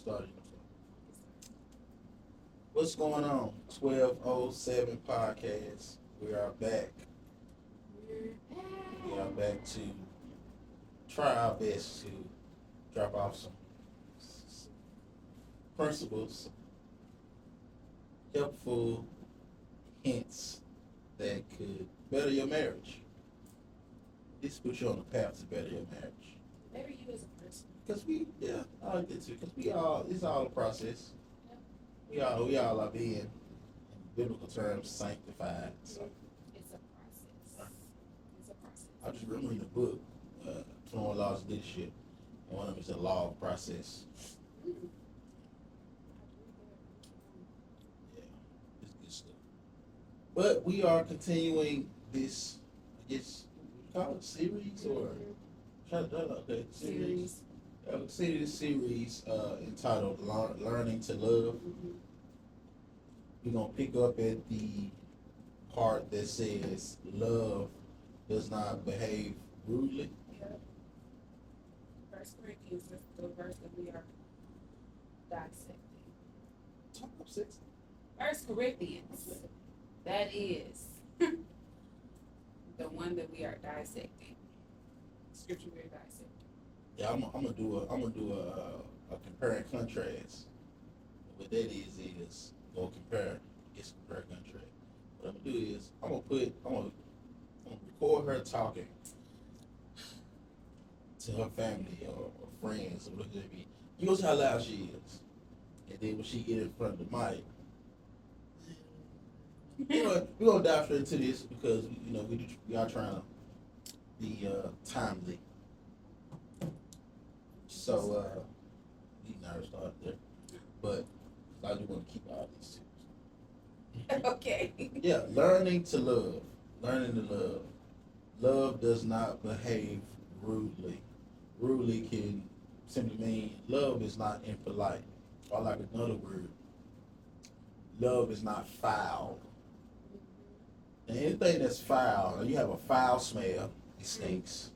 Started. What's going on? 1207 podcast. We are back. We are back to try our best to drop off some principles, helpful hints that could better your marriage. This puts you on the path to better your marriage. Better you as a person. Because I like that too. Because it's all a process. We all are being, in biblical terms, sanctified. So It's a process. It's a process. I just remember reading a book, 21 Laws of Leadership, and one of them is the law of process. Yeah, it's good stuff. But we are continuing this, I guess, call it series or okay, series. Consider this series entitled "Learning to Love." We're gonna pick up at the part that says love does not behave rudely. Yep. First Corinthians is the verse that we are dissecting. Talk up six. First Corinthians. That is the one that we are dissecting. Scripture we're dissecting. Yeah, I'm gonna do a compare and contrast. What that is go compare, it's compare and contrast. What I'm gonna do is I'm gonna record her talking to her family or friends or whatever it be. You know how loud she is, and then when she get in front of the mic, we're gonna dive straight into this because we are trying to be timely. So we never started there, but I do want to keep all these two. Okay. Yeah, learning to love. Learning to love. Love does not behave rudely. Rudely can simply mean love is not impolite. Or like another word, love is not foul. And anything that's foul, and you have a foul smell, it stinks.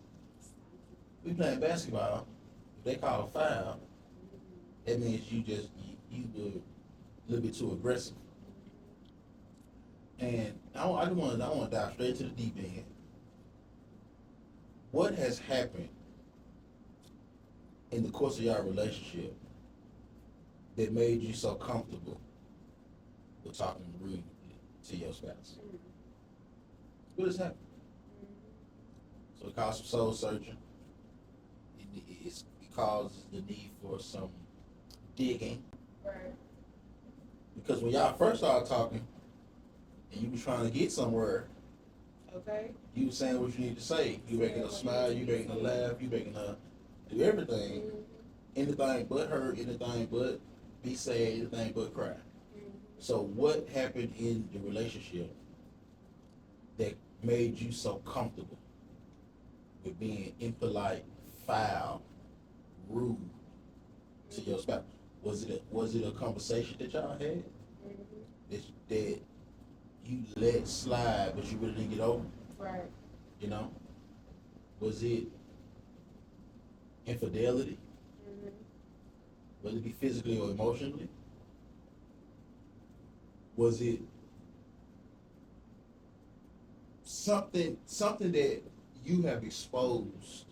We playing basketball. If they call it foul, that means you were a little bit too aggressive. And I want to dive straight to the deep end. What has happened in the course of your relationship that made you so comfortable with talking rude to your spouse? What has happened? So it causes some soul searching. It causes the need for some digging. Right. Because when y'all first started talking and you were trying to get somewhere, Okay. you were saying what you need to say. You making her smile, you making her laugh, you making her do everything. Anything but hurt, anything but be sad, anything but cry. So what happened in the relationship that made you so comfortable with being impolite, foul, rude to your spouse? Was it a conversation that y'all had that you let slide but you really didn't get over? Right. You know? Was it infidelity? Whether it be physically or emotionally? Was it something that you have exposed,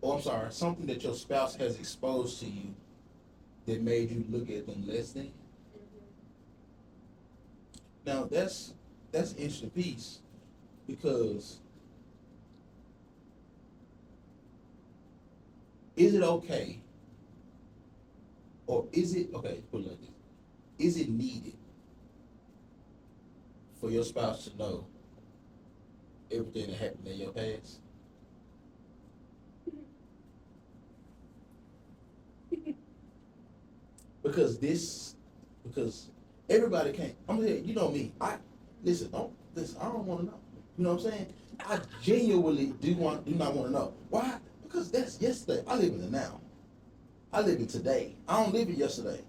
or I'm sorry, something that your spouse has exposed to you that made you look at them less than? Now that's an interesting piece because is it okay, or is it okay? Put it like this: is it needed for your spouse to know everything that happened in your past? Because everybody can't. I'm gonna tell you, you know me. I don't want to know. You know what I'm saying? I genuinely do not want to know. Why? Because that's yesterday. I live in the now. I live in today. I don't live in yesterday.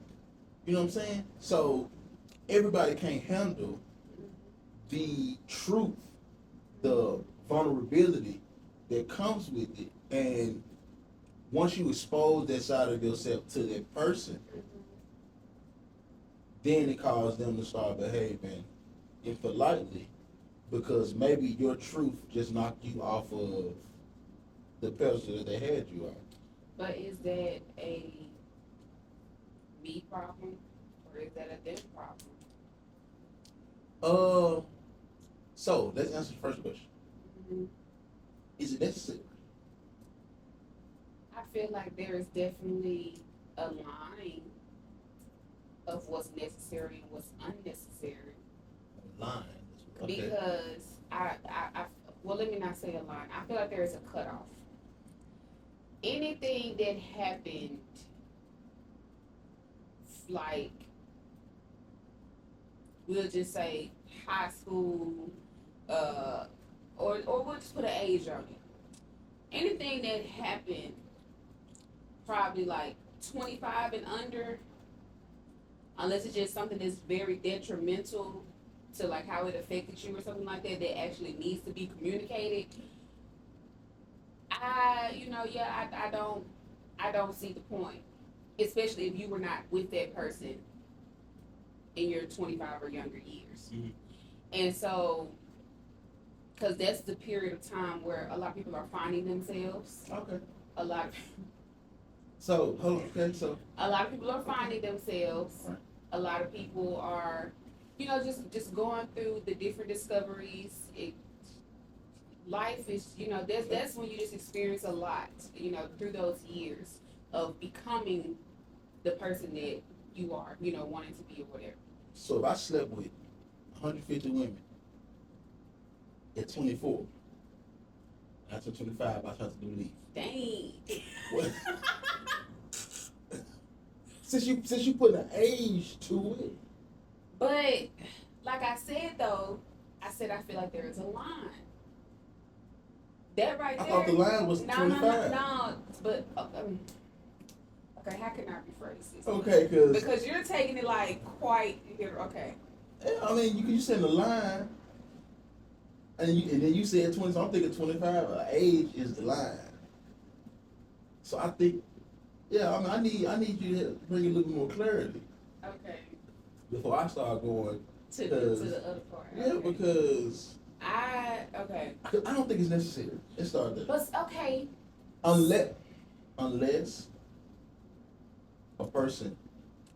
You know what I'm saying? So everybody can't handle the truth, the vulnerability that comes with it, and once you expose that side of yourself to that person, then it causes them to start behaving impolitely because maybe your truth just knocked you off of the pedestal that they had you on. But is that a me problem or is that a them problem? So let's answer the first question. Mm-hmm. Is it necessary? I feel like there is definitely a line of what's necessary and what's unnecessary. A line. Okay. Because well, let me not say a line. I feel like there is a cutoff. Anything that happened, like, we'll just say high school, or we'll just put an age on it. Anything that happened, probably like 25 and under, unless it's just something that's very detrimental to like how it affected you or something like that that actually needs to be communicated. I don't see the point, especially if you were not with that person in your 25 or younger years. Mm-hmm. And so, because that's the period of time where a lot of people are finding themselves. Okay. A lot of So, okay, so a lot of people are finding themselves. right. A lot of people are, just going through the different discoveries. Life is, that's when you just experience a lot, through those years of becoming the person that you are, wanting to be or whatever. So if I slept with 150 women at 24, after 25, I tried to do leave. Dang. What? since you put an age to it. But like I said though, I feel like there is a line. That right there. I thought the line was 25. No, but okay, how can I rephrase this? Okay, because you're taking it like quite here. Okay. Yeah, I mean, you send the line, and then you said 20. So I'm thinking 25. Age is the line. So I think, yeah. I mean, I need you to bring a little more clarity. Okay. Before I start going to the other part. Yeah, okay. because I don't think it's necessary. Let's start there. But okay. Unless a person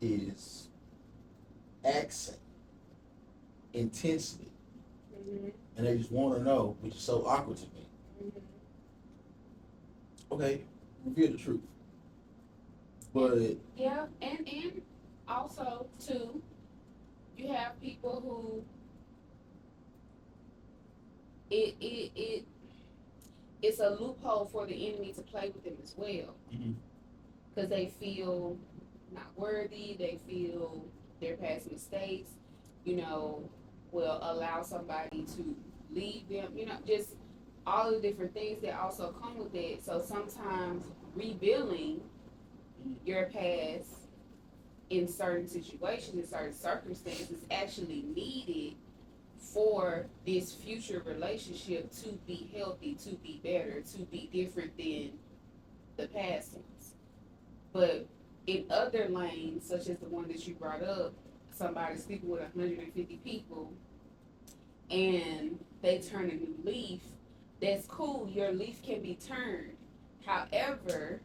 is accent intensely, mm-hmm. and they just want to know, which is so awkward to me. Mm-hmm. Okay, reveal the truth. But yeah, and also too, you have people who it's a loophole for the enemy to play with them as well, because they feel not worthy. They feel their past mistakes, will allow somebody to leave them. Just all the different things that also come with it. So sometimes revealing your past in certain situations, in certain circumstances, actually needed for this future relationship to be healthy, to be better, to be different than the past ones. But in other lanes, such as the one that you brought up, somebody sleeping with 150 people and they turn a new leaf, that's cool. Your leaf can be turned. However,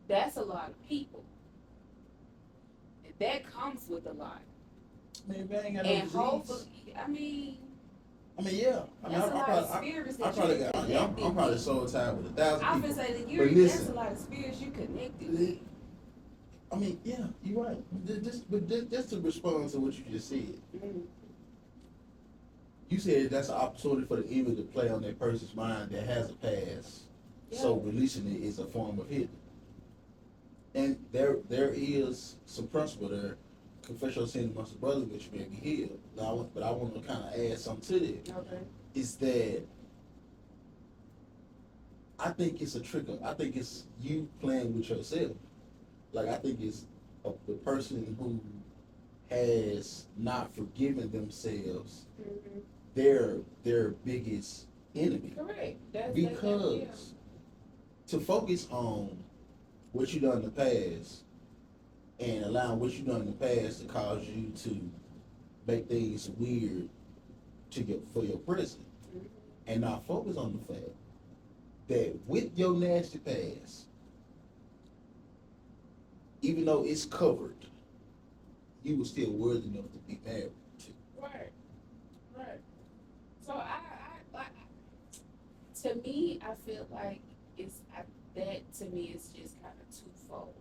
that's a lot of people. That comes with a lot. Man, they ain't got and no hopefully, disease. I mean, yeah. that's a lot of spirits that I'm probably so tired with 1,000 people. I would say that that's a lot of spirits you connected with. I mean, yeah, you're right. Just to respond to what you just said, Mm-hmm. You said that's an opportunity for the enemy to play on that person's mind that has a past. Yeah. So releasing it is a form of healing. And there is some principle there. Confess your sin amongst the brothers that you may be healed. But I want to kind of add something to that. Okay. Is that I think it's a trick. I think it's you playing with yourself. Like, I think it's the person who has not forgiven themselves, Mm-hmm. their biggest enemy. Correct. Because to focus on what you done in the past and allowing what you done in the past to cause you to make things weird to get for your present, and not focus on the fact that with your nasty past, even though it's covered, you were still worthy enough to be married to. Right. Right. So to me, I feel like that to me is just kind of twofold.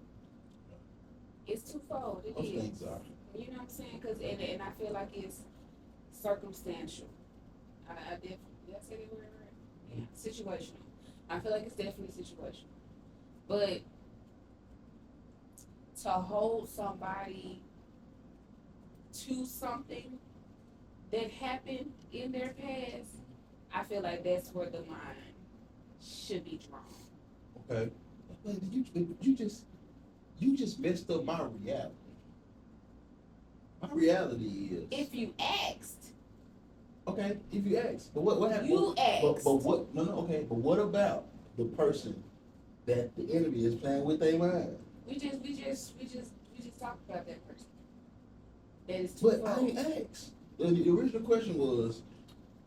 It's twofold. It Most is. things are. You know what I'm saying? Cause and I feel like it's circumstantial. I definitely, did I say that word right? Yeah. Situational. I feel like it's definitely situational. But to hold somebody to something that happened in their past, I feel like that's where the line should be drawn. Okay. But you just messed up my reality. My reality is, If you asked, okay, if you ask. But what happened? you asked. But what? No, okay. But what about the person that the enemy is playing with their mind? We just talked about that person. That is too But I ain't asked. The original question was,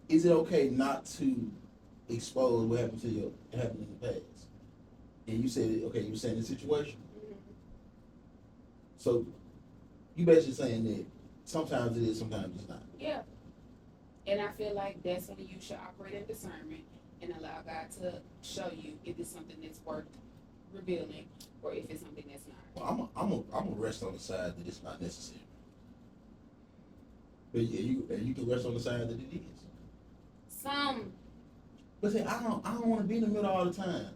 is it okay not to expose what happened happened in the past? And you said, okay, you were saying the situation. Mm-hmm. So you basically saying that sometimes it is, sometimes it's not. Yeah. And I feel like that's when you should operate in discernment and allow God to show you if it's something that's worth revealing or if it's something that's not. Well, I'm gonna rest on the side that it's not necessary. But yeah, you can rest on the side that it is. But see, I don't want to be in the middle all the time.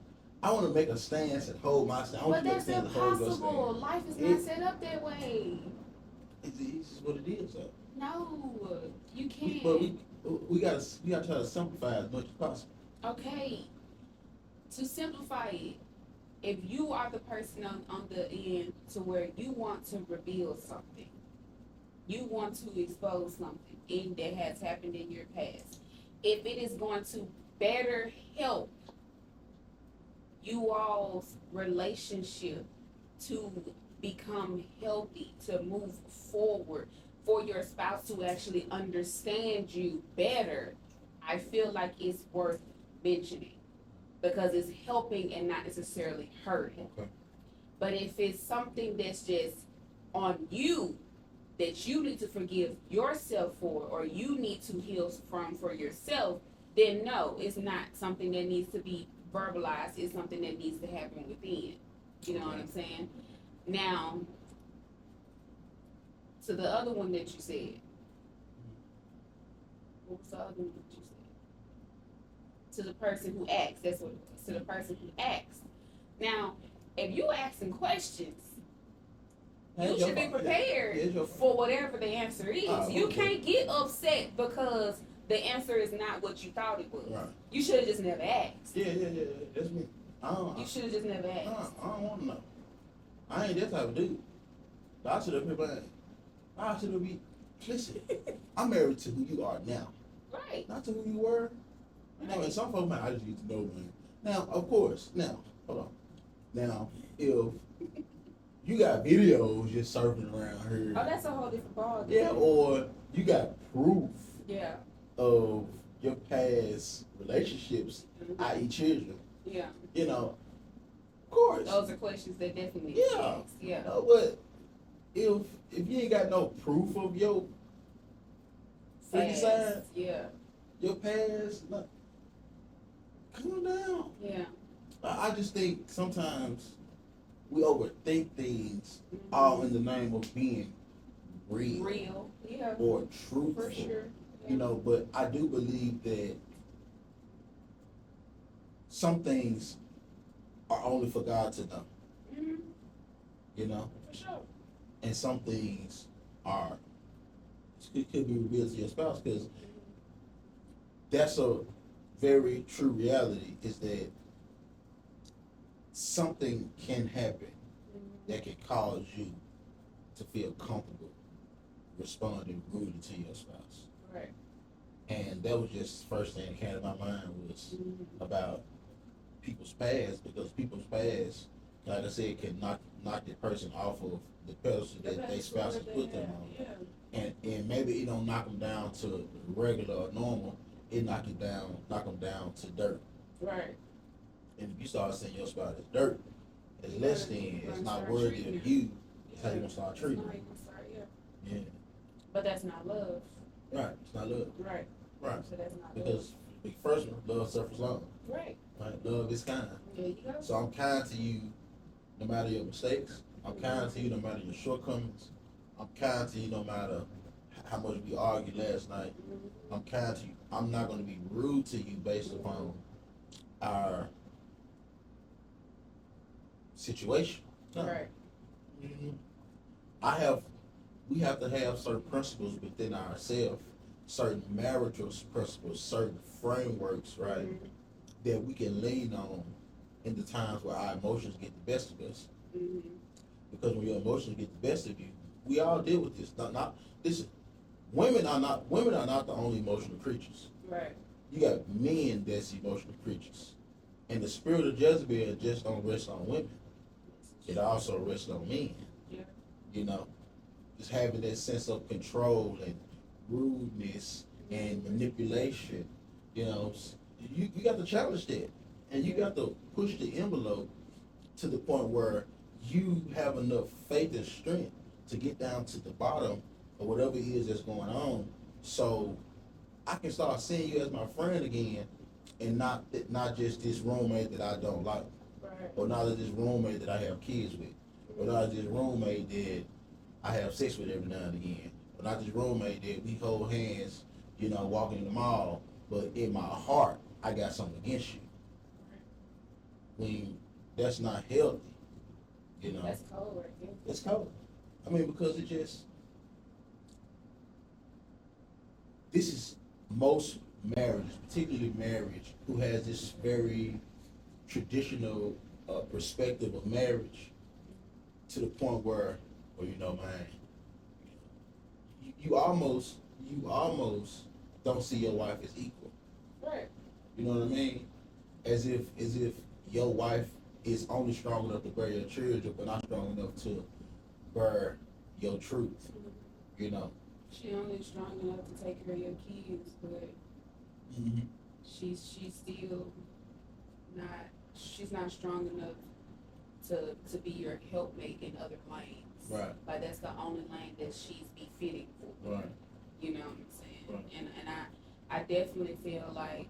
I want to make a stance and hold my stance. But that's impossible. Life is not set up that way. It's just what it is, though. No, you can't. But we gotta try to simplify as much as possible. Okay, to simplify it, if you are the person on the end to where you want to reveal something, you want to expose something that has happened in your past, if it is going to better help you all's relationship to become healthy, to move forward, for your spouse to actually understand you better, I feel like it's worth mentioning because it's helping and not necessarily hurting. Okay. But if it's something that's just on you that you need to forgive yourself for or you need to heal from for yourself, then no, it's not something that needs to be verbalized. It's something that needs to happen within. You know what I'm saying? Now, to the other one that you said, what was the other one that you said? To the person who asked, that's what it was. To the person who asked. Now, if you asking questions, you should be prepared for whatever the answer is. You can't get upset because the answer is not what you thought it was. Right. You should have just never asked. Yeah. That's me. You should have just never asked. I don't want to know. I ain't that type of dude. I should have been. I should have been. Listen, I'm married to who you are now. Right. Not to who you were. You know, and some folks might, I just need to know, man. Now, of course, hold on. Now, if you got videos just surfing around here. Oh, that's a whole different ballgame. Yeah, or you got proof. Yeah. Of your past relationships, i.e., children. Yeah. You know, of course. Those are questions that definitely asked. Yeah. You know, but if you ain't got no proof of your freaky side, yeah, your past, like, calm down. Yeah. I just think sometimes we overthink things all in the name of being real. Yeah. Or truthful. For sure. Yeah. You know, but I do believe that some things are only for God to know. Mm-hmm. You know? For sure. And some things are, it could be revealed to your spouse because that's a very true reality is that something can happen that can cause you to feel comfortable responding rudely to your spouse. Right. And that was just the first thing that came to my mind was about people's past, because people's past, like I said, can knock the person off of the pedestal that they spouse has put them on. Yeah. And maybe it don't knock them down to regular or normal. It knock them down to dirt. Right. And if you start saying your spouse is dirt, it's less than, it's not worthy of you, that's how you gonna start treating them. Yeah. But that's not love. Right. It's not love. Right. Right. So that's not Because the first one, love suffers long. love. Right. Right? Love is kind. There you go. So I'm kind to you no matter your mistakes. I'm kind to you no matter your shortcomings. I'm kind to you no matter how much we argued last night. Mm-hmm. I'm kind to you. I'm not going to be rude to you based upon our situation. No. Right. Mhm. We have to have certain principles within ourselves, certain marital principles, certain frameworks, right, Mm-hmm. that we can lean on in the times where our emotions get the best of us. Mm-hmm. Because when your emotions get the best of you, we all deal with this. Not listen. Women are not the only emotional creatures. Right. You got men that's emotional creatures, and the spirit of Jezebel just don't rest on women. It also rests on men. Yeah. You know, just having that sense of control and rudeness and manipulation. You know, you got to challenge that, and you got to push the envelope to the point where you have enough faith and strength to get down to the bottom of whatever it is that's going on, so I can start seeing you as my friend again, and not just this roommate that I don't like, Right. or not this roommate that I have kids with, or not this roommate that I have sex with every now and again, or not this roommate that we hold hands, you know, walking in the mall, but in my heart I got something against you. When that's not healthy, you know. That's cold right there. It's cold. I mean, because it just, this is most marriages, particularly marriage, who has this very traditional perspective of marriage, to the point where, well, you know, man, you almost don't see your wife as equal. Right. You know what I mean? As if your wife is only strong enough to bear your children, but not strong enough to bear your truth. You know. She only strong enough to take care of your kids, but Mm-hmm. she's still not. She's not strong enough to be your helpmate in other lanes. Right. Like that's the only lane that she's befitting for. Right. You know what I'm saying? Right. And I definitely feel like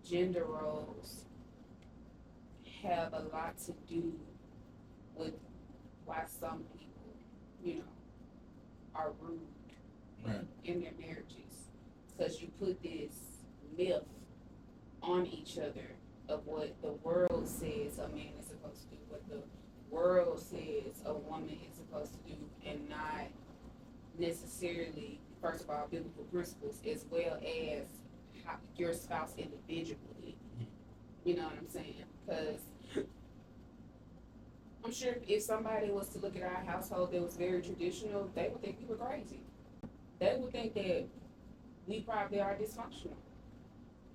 gender roles have a lot to do with why some people, you know, are rude Right. in their marriages, because you put this myth on each other of what the world says a man is supposed to do, what the world says a woman is supposed to do, and not necessarily, first of all, biblical principles, as well as how your spouse individually. You know what I'm saying? Because I'm sure if somebody was to look at our household that was very traditional, they would think we were crazy. They would think that we probably are dysfunctional.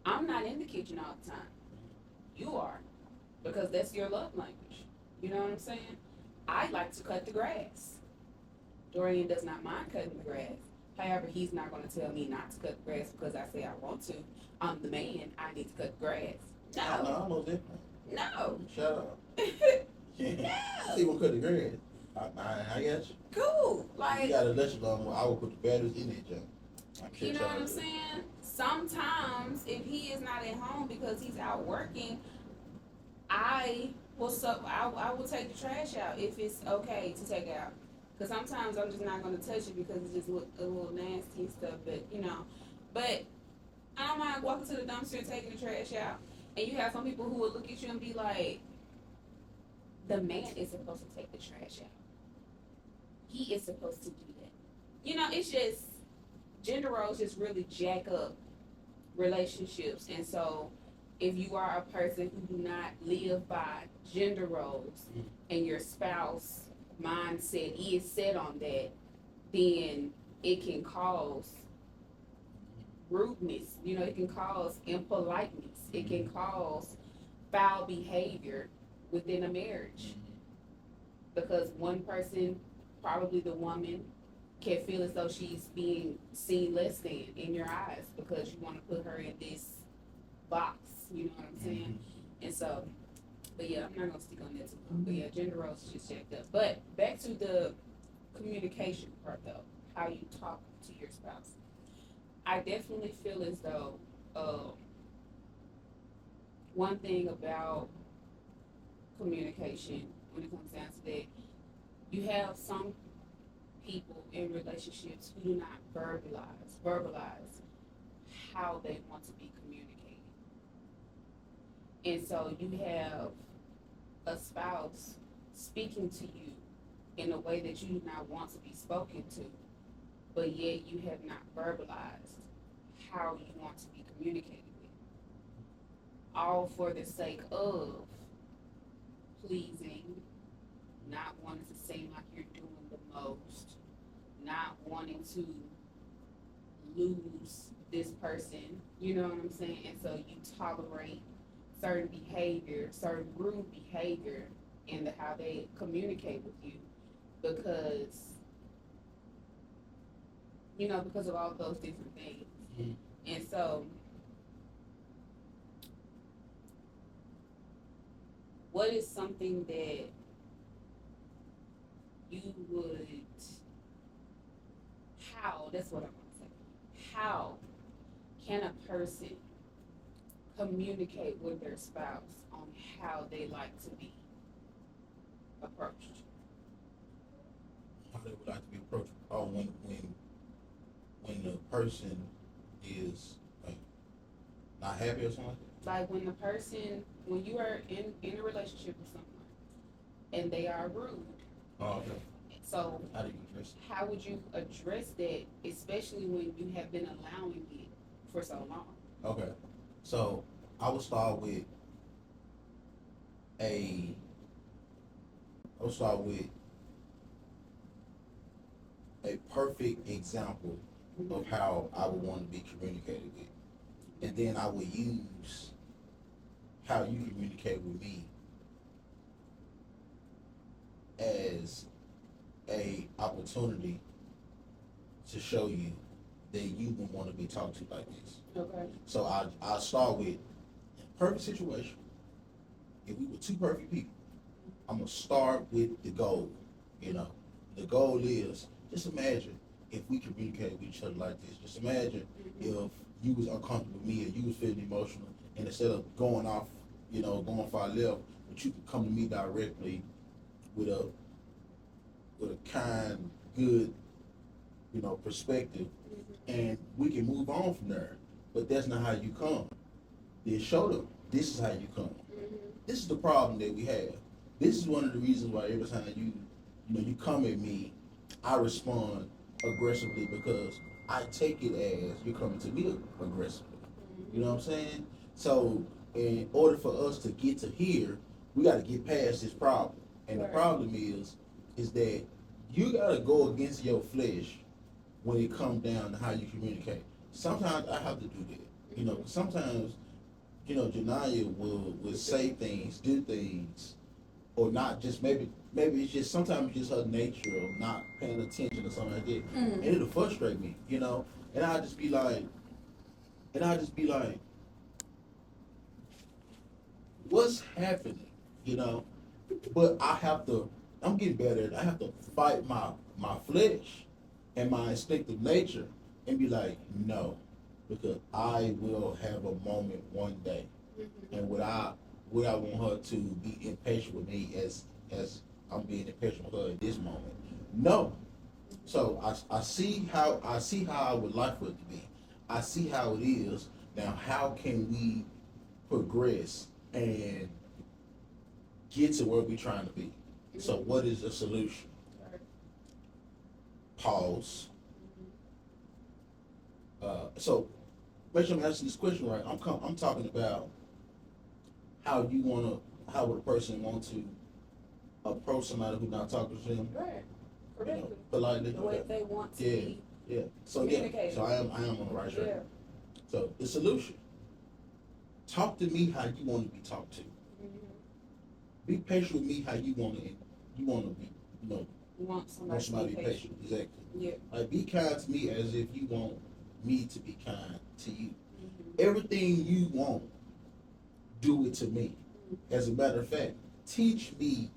I'm not in the kitchen all the time. You are, because that's your love language. You know what I'm saying? I like to cut the grass. Dorian does not mind cutting the grass. However, he's not going to tell me not to cut the grass because I say I want to. I'm the man. I need to cut the grass. No, No. I'm most different. No. Shut up. No. See what cut the grass. I got you. Cool. You Like, got a electric lawnmower. I will put the batteries in that junk. you know what I'm saying? Sometimes if he is not at home because he's out working, I will take the trash out if it's okay to take out. Because sometimes I'm just not going to touch it because it's just a little nasty and stuff. But I don't mind walking to the dumpster and taking the trash out. And you have some people who will look at you and be like, the man is supposed to take the trash out. He is supposed to do that. You know, it's just, gender roles just really jack up relationships. And so if you are a person who do not live by gender roles and your spouse mindset is set on that, then it can cause rudeness. You know, it can cause impoliteness. It can cause foul behavior within a marriage, because one person, probably the woman, can feel as though she's being seen less than in your eyes because you want to put her in this box. You know what I'm saying? And so, but yeah, I'm not gonna stick on that too long. But yeah, gender roles is just jacked up. But back to the communication part though, how you talk to your spouse. I definitely feel as though one thing about communication when it comes down to that, you have some people in relationships who do not verbalize how they want to be communicated. And so you have a spouse speaking to you in a way that you do not want to be spoken to, but yet you have not verbalized how you want to be communicated with. All for the sake of pleasing, not wanting to seem like you're doing the most, not wanting to lose this person, you know what I'm saying? And so you tolerate certain behavior, certain rude behavior in how they communicate with you because, because of all those different things. Mm-hmm. And so, what is something that you would, that's what I want to say. How can a person communicate with their spouse on how they like to be approached? How they would like to be approached? Oh, when the person is like not happy or something like that? When you are in a relationship with someone and they are rude. Oh, okay. So how do you address it? How would you address that, especially when you have been allowing it for so long? Okay. So I would start with a perfect example of how I would want to be communicated with. And then I would use how you communicate with me as a opportunity to show you that you would want to be talked to like this. Okay. So I start with perfect situation. If we were two perfect people, I'm gonna start with the goal. The goal is just imagine if we communicate with each other like this. Just imagine if you was uncomfortable with me or you was feeling emotional, and instead of going off, going far left, but you could come to me directly with a kind, good, perspective, and we can move on from there. But that's not how you come. Then show them this is how you come. This is the problem that we have. This is one of the reasons why every time you come at me, I respond aggressively because I take it as you're coming to me aggressively. You know what I'm saying? So in order for us to get to here, we got to get past this problem. And the problem is that you got to go against your flesh when it comes down to how you communicate. Sometimes I have to do that. Sometimes, Janaya will say things, do things, or not just maybe it's just sometimes it's just her nature of not paying attention or something like that. And it'll frustrate me, and I'll just be like, what's happening? But I'm getting better at it. I have to fight my flesh and my instinctive nature and be like, no, because I will have a moment one day. And would I want her to be impatient with me as I'm being impatient with her at this moment? No. So I see how I would like for it to be. I see how it is. Now how can we progress and get to where we're trying to be? So what is the solution? Pause. So make sure I'm asking this question right. I'm talking about how would a person want to approach somebody who's not talking to them? Right. Correctly. Politely. The way they want to be. Yeah. So I am on the right track. So the solution. Talk to me how you want to be talked to. Be patient with me how you want to. You want to be. You know, You want want somebody to somebody be to be patient. patient. Exactly. Yeah. Like be kind to me as if you want me to be kind to you. Mm-hmm. Everything you want, do it to me. Mm-hmm. As a matter of fact, teach me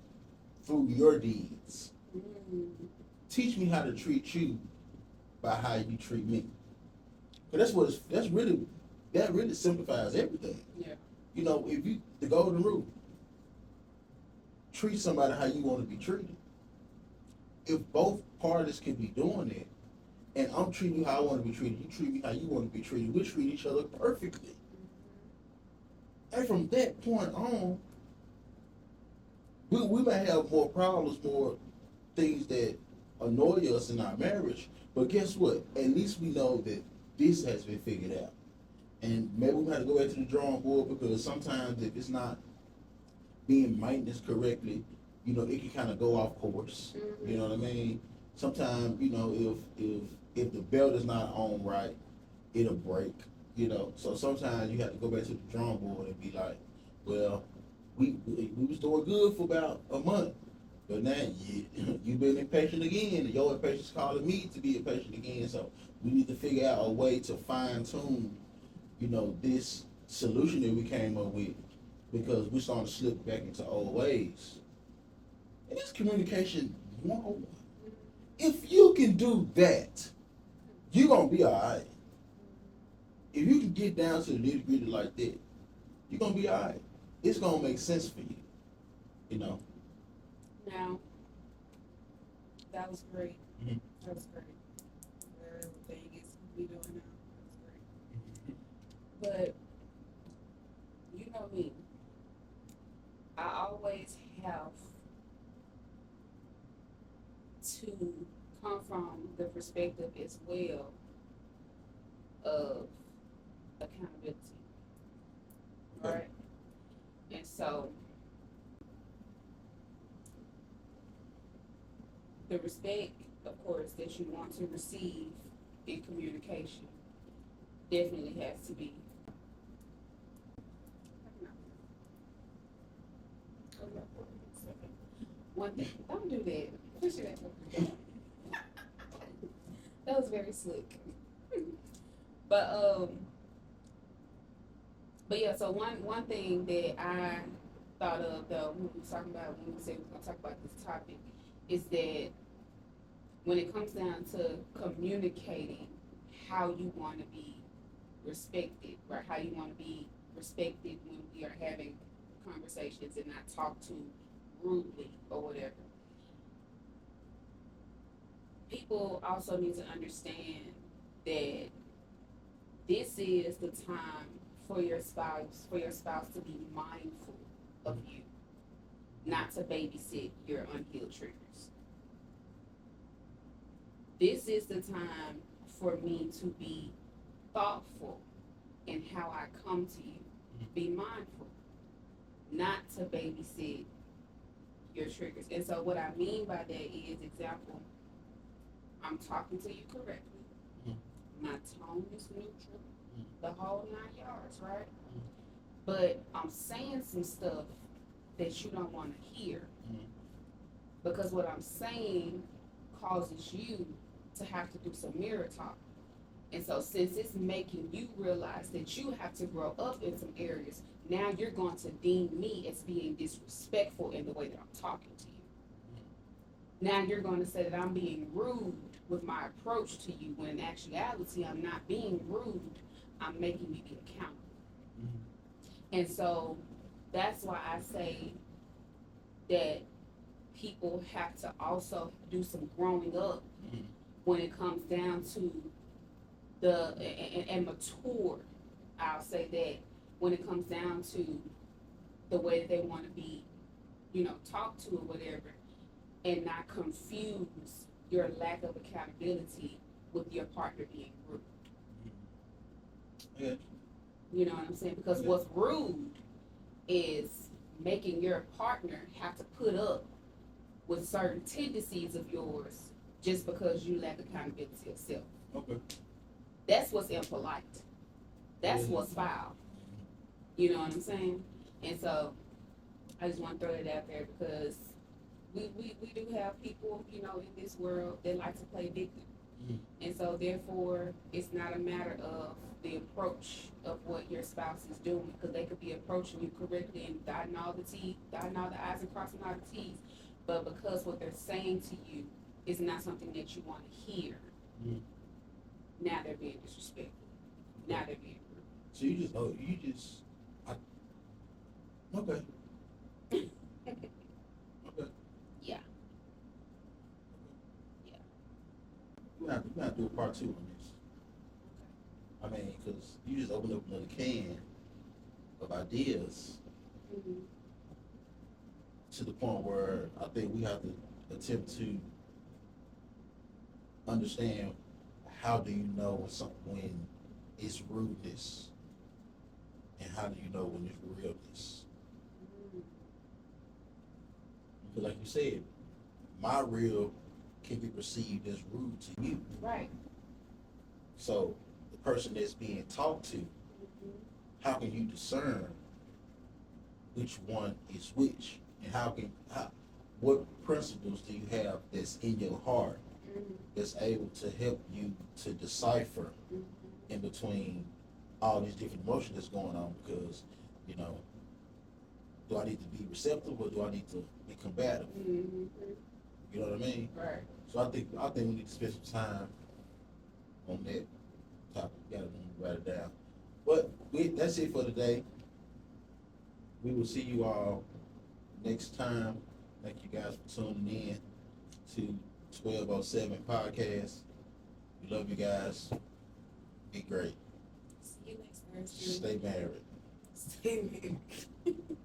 through your deeds. Mm-hmm. Teach me how to treat you by how you treat me. But that really simplifies everything. Yeah. You know, if you the golden rule, treat somebody how you want to be treated. If both parties can be doing it, and I'm treating you how I want to be treated, you treat me how you want to be treated, we treat each other perfectly. And from that point on, we may have more problems, more things that annoy us in our marriage. But guess what? At least we know that this has been figured out. And maybe we have to go back to the drawing board because sometimes if it's not being maintenance correctly, you know, it can kind of go off course. Mm-hmm. You know what I mean? Sometimes, you know, if the belt is not on right, it'll break. You know, so sometimes you have to go back to the drawing board and be like, well, we was doing good for about a month, but now you've been impatient again, and your impatience calling me to be impatient again. So we need to figure out a way to fine tune, you know, this solution that we came up with because we're starting to slip back into old ways. And it's communication 101. If you can do that, you're gonna be alright. If you can get down to the nitty gritty like that, you're gonna be alright. It's gonna make sense for you. You know. Now, that was great. Mm-hmm. That was great. Where everything is we doing now. That was great. But you know me, I always have to come from the perspective as well of accountability, Okay. right? And so the respect, of course, that you want to receive in communication definitely has to be. One thing, don't do that. Push it back. That was very slick. But but yeah. So one thing that I thought of though when we was talking about when we said we were gonna talk about this topic is that when it comes down to communicating how you want to be respected, right? How you want to be respected when we are having conversations and not talked to rudely or whatever. People also need to understand that this is the time for your spouse to be mindful of you, not to babysit your unhealed triggers. This is the time for me to be thoughtful in how I come to you. Be mindful, not to babysit your triggers. And so what I mean by that is, example, I'm talking to you correctly. My tone is neutral, the whole 9 yards, right? But I'm saying some stuff that you don't want to hear because what I'm saying causes you to have to do some mirror talk. And so since it's making you realize that you have to grow up in some areas, now you're going to deem me as being disrespectful in the way that I'm talking to you. Now you're going to say that I'm being rude with my approach to you, when in actuality I'm not being rude, I'm making you be accountable. And so that's why I say that people have to also do some growing up when it comes down to and mature, I'll say that, when it comes down to the way that they want to be, talked to or whatever, and not confuse your lack of accountability with your partner being rude. Yeah. You know what I'm saying? Because what's rude is making your partner have to put up with certain tendencies of yours just because you lack accountability of self. Okay. That's what's impolite. That's what's foul. You know what I'm saying? And so I just want to throw that out there because we do have people, you know, in this world that like to play victim. And so therefore it's not a matter of the approach of what your spouse is doing, because they could be approaching you correctly and dotting all the I's and crossing all the T's, but because what they're saying to you is not something that you want to hear, now they're being disrespectful. Now they're being rude. So okay. Okay. Yeah. Yeah. We're not do a part 2 on this. I mean, because you just opened up another can of ideas to the point where I think we have to attempt to understand, how do you know when it's rudeness, and how do you know when it's realness? Because like you said, my real can be perceived as rude to you. Right. So the person that's being talked to, how can you discern which one is which? And what principles do you have that's in your heart that's able to help you to decipher in between all these different emotions that's going on? Because, you know, do I need to be receptive or do I need to be combative? You know what I mean? Right. So I think we need to spend some time on that topic. Gotta write it down. But that's it for today. We will see you all next time. Thank you guys for tuning in to 1207 Podcast. We love you guys. Be great. See you next Thursday. Stay married. Stay married.